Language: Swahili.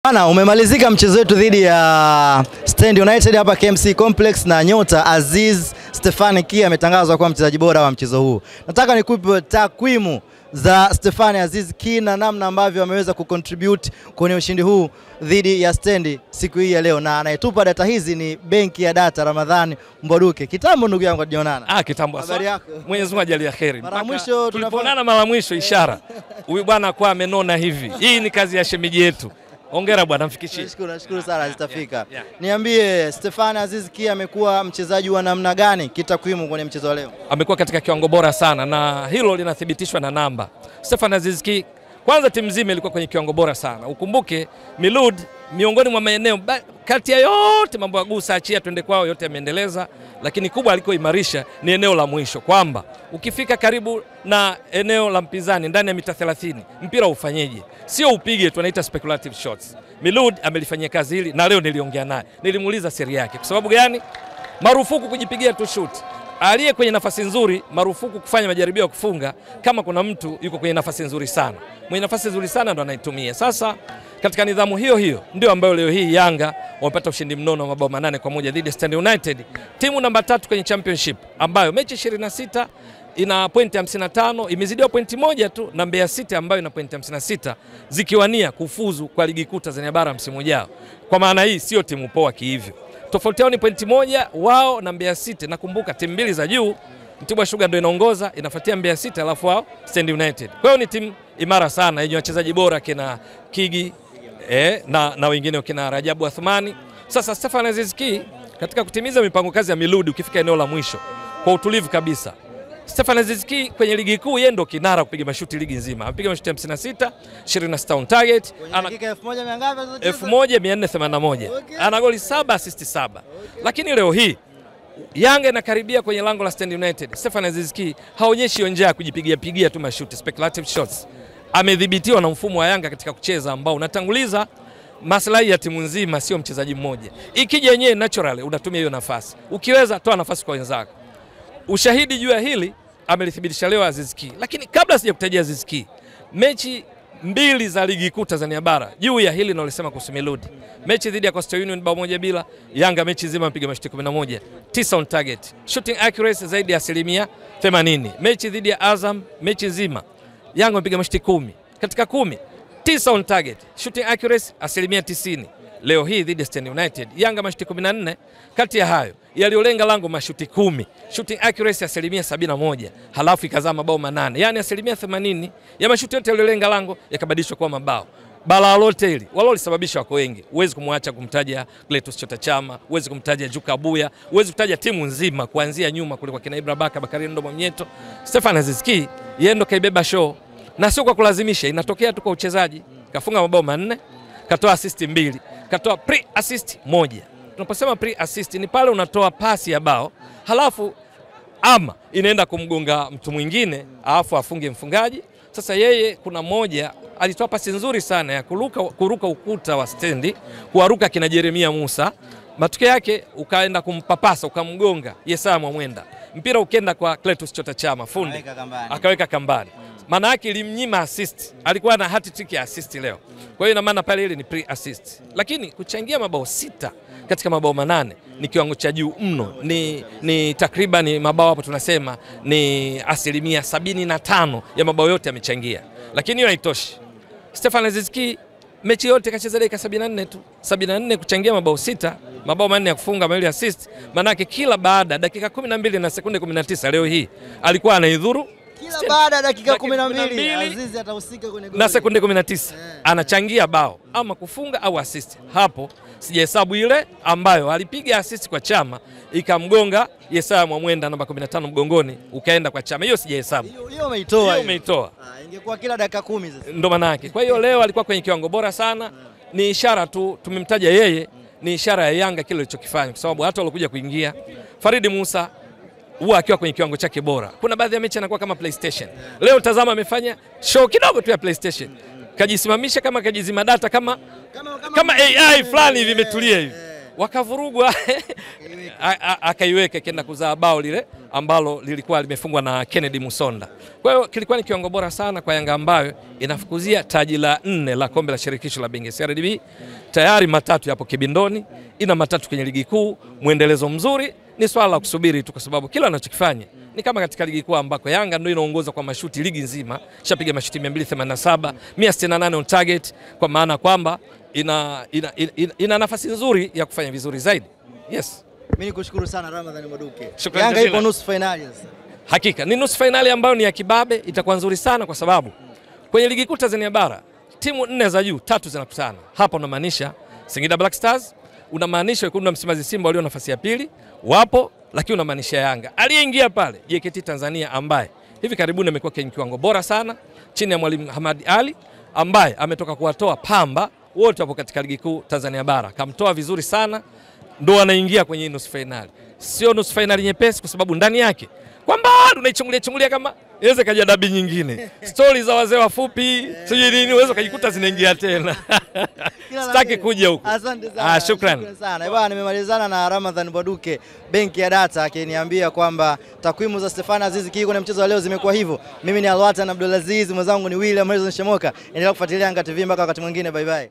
Bana, umemalizika mchezo wetu dhidi ya Stand United hapa KMC Complex na nyota Aziz Stefani Ki ametangazwa kuwa mchezaji bora wa mchezo huu. Nataka nikupe takwimu za Stefani Aziz Ki na namna ambavyo ameweza kucontribute kwenye ushindi huu dhidi ya Stand siku hii ya leo, na anayetupa data hizi ni benki ya data Ramadhani Mbwaduke. Kitambo ndugu yangu hatujaonana. Kitambo. Habari yako? Mwenyezi Mungu ajalie kheri. Mara mwisho tulipoonana mara mwisho ishara. Huyu bwana kwa amenona hivi. Hii ni kazi ya shemeji yetu. Hongera bwana, mfikishie. Nashukuru sana, zitafika. Niambie, Stefani Aziz Ki amekuwa mchezaji wa namna gani kitakwimu kwenye mchezo wa leo? Amekuwa katika kiwango bora sana na hilo linathibitishwa na namba. Stefani Aziz Ki, kwanza timu nzima ilikuwa kwenye kiwango bora sana. Ukumbuke Milud miongoni mwa maeneo kati ya yote mambo ya gusa achia twende kwao yote yameendeleza, lakini kubwa alikoimarisha ni eneo la mwisho, kwamba ukifika karibu na eneo la mpinzani ndani ya mita 30 mpira ufanyeje, sio upige, tunaita speculative shots. Milud amelifanyia kazi hili na leo niliongea naye, nilimuuliza siri yake. Kwa sababu gani? Marufuku kujipigia tu shoot. Aliye kwenye nafasi nzuri marufuku kufanya majaribio ya kufunga kama kuna mtu yuko kwenye nafasi nzuri sana. Mwenye nafasi nzuri sana ndo anaitumia. Sasa katika nidhamu hiyo hiyo ndio ambayo leo hii Yanga wamepata ushindi mnono wa mabao 8-1 dhidi ya Stand United, timu namba 3 kwenye championship ambayo mechi 26 ina pointi 55, imezidiwa pointi moja tu na Mbeya City ambayo ina pointi 56, zikiwania kufuzu kwa ligi kuu Tanzania bara msimu ujao. Kwa maana hii sio timu poa kihivyo. Tofauti yao ni pointi moja wao na Mbeya City. Nakumbuka timu mbili za juu, Mtibwa Sugar ndio inaongoza, inafuatia Mbeya City alafu wao Stand United. Kwa hiyo ni timu imara sana yenye wachezaji bora kina Kigi na wengine kina Rajabu Athmani. Sasa Stefani Aziz Ki katika kutimiza mipango kazi ya Milud, ukifika eneo la mwisho kwa utulivu kabisa. Stefani Aziz Ki kwenye ligi kuu yeye ndo kinara kupiga mashuti ligi nzima. Amepiga mashuti 56, 26 on target. Ana dakika 1481. Okay. Ana goli 7, assist 7. Okay. Lakini leo hii Yanga inakaribia kwenye lango la Stand United. Stefani Aziz Ki haonyeshi njia ya kujipigia tu mashuti, speculative shots. Amedhibitiwa na mfumo wa Yanga katika kucheza ambao unatanguliza maslahi ya timu nzima, sio mchezaji mmoja. Ikija yenyewe natural unatumia hiyo nafasi. Ukiweza toa nafasi kwa wenzako. Ushahidi juu ya hili amelithibitisha leo Aziz Ki. Lakini kabla sijakutajia Aziz Ki, mechi mbili za ligi kuu Tanzania bara juu ya hili nalisema kuhusu Milud. Mechi dhidi ya Coastal Union bao 1-0, Yanga mechi nzima mpiga mashuti 11, 9 on target, shooting accuracy zaidi ya 80%. Mechi dhidi ya Azam mechi nzima Yanga mpiga mashuti 10, katika 10 9 on target, shooting accuracy 90%. Leo hii dhidi ya Stand United Yanga mashuti 14, kati ya hayo yaliolenga lango mashuti 10, shooting accuracy 71%, halafu ikazaa mabao 8. Yani 80% ya mashuti yote yaliolenga lango yakabadilishwa kuwa mabao. Bala lote hili walolisababisha wako wengi. Huwezi kumwacha kumtaja Cletus Chota Chama, huwezi kumtaja Juka Abuya, huwezi kutaja timu nzima kuanzia nyuma kule kwa kina Ibra Baka, Bakari Ndo Mwamnyeto. Stefani Aziz Ki yeye ndo kaibeba show na sio kwa kulazimisha, inatokea tu kwa uchezaji. Kafunga mabao 4, katoa assist 2, katoa pre-assist 1. Tunaposema pre-assist ni pale unatoa pasi ya bao, halafu ama inaenda kumgonga mtu mwingine, alafu afunge mfungaji. Sasa yeye kuna moja alitoa pasi nzuri sana ya kuruka ukuta wa stendi, kuaruka kina Jeremia Musa. Matokeo yake ukaenda kumpapasa, ukamgonga Yesaya Mwamwenda. Mpira ukenda kwa Cletus Chota Chama, fundi akaweka kambani. Maana yake ilimnyima assist. Alikuwa na hat-trick ya assist leo. Kwa hiyo ina maana pale ile ni pre-assist. Lakini kuchangia mabao 6 katika mabao 8 ni kiwango cha juu mno. Ni takriban mabao hapo tunasema ni 75% ya mabao yote yamechangia. Lakini hiyo haitoshi. Stefani Aziz Ki mechi yote kacheza dakika 74 tu. 74 kuchangia mabao 6, mabao 4 ya kufunga, mawili assist. Maana yake kila baada dakika 12 na sekunde 19 leo hii alikuwa anaidhuru. Kila baada ya dakika 12 Aziz atahusika kwenye goli na sekunde 19 anachangia bao ama kufunga au assist. Hapo sijahesabu ile ambayo alipiga assist kwa Chama ikamgonga Yesaya Mwamwenda namba 15 mgongoni ukaenda kwa Chama. Hiyo sijahesabu. Hiyo umeitoa. Hiyo umeitoa. Ingekuwa kila dakika 10 sasa. Ndio maana yake. Kwa hiyo leo alikuwa kwenye kiwango bora sana. Ni ishara tu tumemtaja yeye, ni ishara ya Yanga kile alichokifanya, kwa sababu hata walokuja kuingia Faridi Musa huwa akiwa kwenye kiwango chake bora. Kuna baadhi ya mechi anakuwa kama PlayStation. Leo tazama amefanya show kidogo tu ya PlayStation. Kajisimamisha kama kajizima data kama AI fulani hivi imetulia hivi. Wakavurugwa akaiweka kenda kuzaa bao lile ambalo lilikuwa limefungwa na Kennedy Musonda. Kwa hiyo kilikuwa ni kiwango bora sana kwa Yanga ambayo inafukuzia taji la 4 la kombe la shirikisho la benki CRDB. Tayari matatu yapo kibindoni, ina matatu kwenye ligi kuu, muendelezo mzuri. Ni swala la kusubiri tu, kwa sababu kila anachokifanya ni kama katika ligi kuu ambako Yanga ndio inaongoza kwa mashuti ligi nzima, shapiga mashuti 287, 168 on target, kwa maana kwamba ina nafasi nzuri ya kufanya vizuri zaidi. Yes. Mimi nikushukuru sana Ramadhani Mwaduke. Yanga ipo nusu finali sasa. Hakika ni nusu finali ambayo ni ya kibabe, itakuwa nzuri sana kwa sababu kwenye ligi kuu Tanzania bara timu 4 za juu 3 zinakutana. Hapa unamaanisha Singida Black Stars, unamaanisha Wekundu wa Msimbazi Simba walio nafasi ya pili wapo, lakini unamaanisha Yanga aliyeingia pale JKT Tanzania ambaye hivi karibuni amekuwa kwenye kiwango bora sana chini ya Mwalimu Hamad Ali ambaye ametoka kuwatoa Pamba, wote wapo katika ligi kuu Tanzania bara, kamtoa vizuri sana, ndo anaingia kwenye nusu finali. Sio nusu finali nyepesi, kwa sababu ndani yake kwamba unaichungulia kama iweze kaja dabi nyingine. Stories za wazee wafupi sijui nini uwezo kujikuta zinaingia tena. Sitaki kuja huko. Asante sana. Shukrani sana. Bwana, nimemalizana na Ramadhani Mwaduke, benki ya data, akiniambia kwamba takwimu za Stefan Aziz Ki kwenye mchezo wa leo zimekuwa hivyo. Mimi ni Alwatan Abdulaziz, mwenzangu ni William Harrison Shemoka. Endelea kufuatilia Yanga TV mpaka wakati mwingine. Bye bye.